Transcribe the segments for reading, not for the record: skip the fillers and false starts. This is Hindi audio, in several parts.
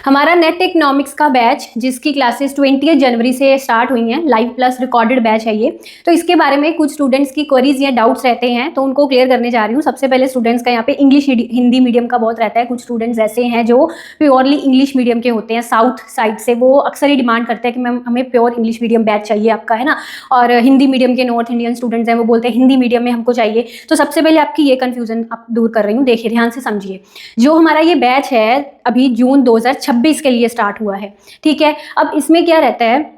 हमारा नेट इकोनॉमिक्स का बैच जिसकी क्लासेस 20 जनवरी से स्टार्ट हुई हैं, लाइव प्लस रिकॉर्डेड बैच है ये। तो इसके बारे में कुछ स्टूडेंट्स की क्वेरीज या डाउट्स रहते हैं तो उनको क्लियर करने जा रही हूँ। सबसे पहले स्टूडेंट्स का यहाँ पे इंग्लिश हिंदी मीडियम का बहुत रहता है। कुछ स्टूडेंट्स ऐसे हैं जो प्योरली इंग्लिश मीडियम के होते हैं साउथ साइड से, वो अक्सर ही डिमांड करते हैं कि मैम हमें प्योर इंग्लिश मीडियम बैच चाहिए आपका, है ना। और हिंदी मीडियम के नॉर्थ इंडियन स्टूडेंट्स हैं वो बोलते हैं हिंदी मीडियम में हमको चाहिए। तो सबसे पहले आपकी ये कन्फ्यूजन आप दूर कर रही हूँ, देखिए ध्यान से समझिए। जो हमारा ये बैच है अभी जून 2026 के लिए स्टार्ट हुआ है, ठीक है। अब इसमें क्या रहता है,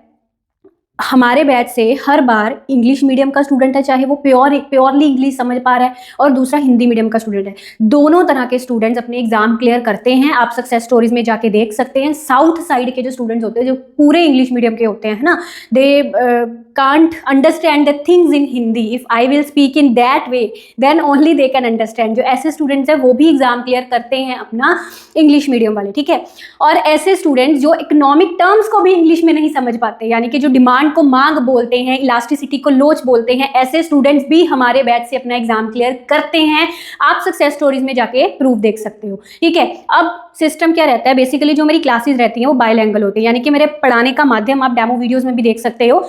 हमारे बैच से हर बार इंग्लिश मीडियम का स्टूडेंट है, चाहे वो प्योरली इंग्लिश समझ पा रहा है, और दूसरा हिंदी मीडियम का स्टूडेंट है। दोनों तरह के स्टूडेंट्स अपने एग्जाम क्लियर करते हैं। आप सक्सेस स्टोरीज में जाके देख सकते हैं। साउथ साइड के जो स्टूडेंट्स होते हैं, जो पूरे इंग्लिश मीडियम के होते हैं ना, they can't understand the things in Hindi. If I will speak in that way then only they can understand. जो ऐसे स्टूडेंट्स हैं वो भी एग्जाम क्लियर करते हैं अपना इंग्लिश मीडियम वाले, ठीक है। और ऐसे स्टूडेंट्स जो इकोनॉमिक टर्म्स को भी इंग्लिश में नहीं समझ पाते, यानी कि जो डिमांड को मांग बोलते हैं, इलास्टिसिटी को लोच बोलते हैं, ऐसे स्टूडेंट्स भी हमारे बैच से अपना एग्जाम क्लियर करते हैं। आप सक्सेस स्टोरीज में जाके प्रूफ देख सकते हो, ठीक है। अब सिस्टम क्या रहता है, बेसिकली जो मेरी क्लासेस रहती हैं वो बाइलैंग्वेज होती है, यानी कि मेरे पढ़ाने का माध्यम आप डेमो वीडियोस में भी देख सकते हो।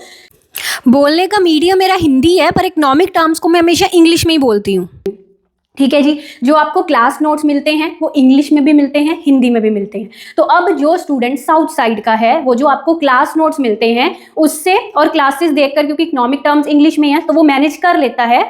बोलने का मीडियम मेरा हिंदी है, पर इकोनॉमिक टर्म्स को मैं हमेशा इंग्लिश में ही बोलती हूँ, ठीक है जी। जो आपको क्लास नोट्स मिलते हैं वो इंग्लिश में भी मिलते हैं, हिंदी में भी मिलते हैं। तो अब जो स्टूडेंट साउथ साइड का है, वो जो आपको क्लास नोट्स मिलते हैं उससे और क्लासेस देखकर, क्योंकि इकोनॉमिक टर्म्स इंग्लिश में है तो वो मैनेज कर लेता है,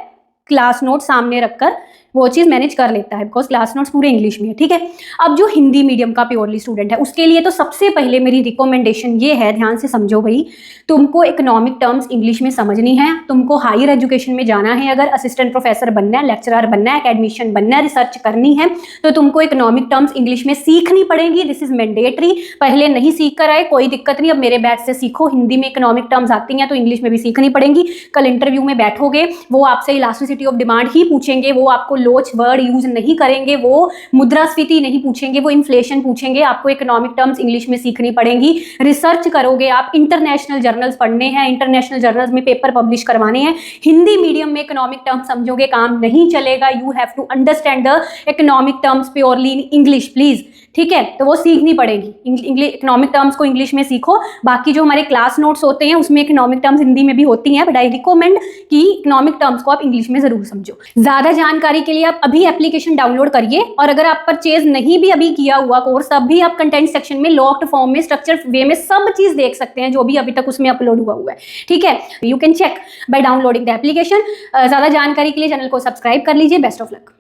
क्लास नोट सामने रखकर वो चीज़ मैनेज कर लेता है, बिकॉज क्लास नोट्स पूरे इंग्लिश में है, ठीक है। अब जो हिंदी मीडियम का प्योरली स्टूडेंट है उसके लिए तो सबसे पहले मेरी रिकमेंडेशन ये है, ध्यान से समझो भाई, तुमको इकोनॉमिक टर्म्स इंग्लिश में समझनी है। तुमको हायर एजुकेशन में जाना है, अगर असिस्टेंट प्रोफेसर बनना है, लेक्चरर बनना है, एकेडमिशियन बनना है, रिसर्च करनी है, तो तुमको इकोनॉमिक टर्म्स इंग्लिश में सीखनी पड़ेंगी। This is mandatory. पहले नहीं सीख कर आए कोई दिक्कत नहीं, अब मेरे बैच से सीखो। हिंदी में इकोनॉमिक टर्म्स आती हैं तो इंग्लिश में भी सीखनी पड़ेंगी। कल इंटरव्यू में बैठोगे वो आपसे इलास्टिसिटी ऑफ डिमांड ही पूछेंगे, वो आपको लोच वर्ड यूज नहीं करेंगे, वो मुद्रास्फीति नहीं पूछेंगे, वो इन्फ्लेशन पूछेंगे। आपको इकोनॉमिक टर्म्स इंग्लिश में सीखनी पड़ेंगी। रिसर्च करोगे आप, इंटरनेशनल जर्नल्स पढ़ने हैं, इंटरनेशनल जर्नल्स में पेपर पब्लिश करवाने हैं। हिंदी मीडियम में इकोनॉमिक टर्म्स समझोगे काम नहीं चलेगा। You have to understand the economic terms purely in English please, ठीक है। तो वो सीखनी पड़ेगी। इंग्लिश इकोनॉमिक टर्म्स को इंग्लिश में सीखो। बाकी जो हमारे क्लास नोट्स होते हैं उसमें इकोनॉमिक टर्म्स हिंदी में भी होती हैं, बट आई रिकमेंड कि इकोनॉमिक टर्म्स को आप इंग्लिश में जरूर समझो। ज्यादा जानकारी के लिए आप अभी एप्लीकेशन डाउनलोड करिए, और अगर आप परचेज नहीं भी अभी किया हुआ कोर्स, तब भी आप कंटेंट सेक्शन में लॉक्ड फॉर्म में स्ट्रक्चर वे में सब चीज देख सकते हैं जो भी अभी तक उसमें अपलोड हुआ है, ठीक है। You can check by downloading the application. ज्यादा जानकारी के लिए चैनल को सब्सक्राइब कर लीजिए। Best of luck.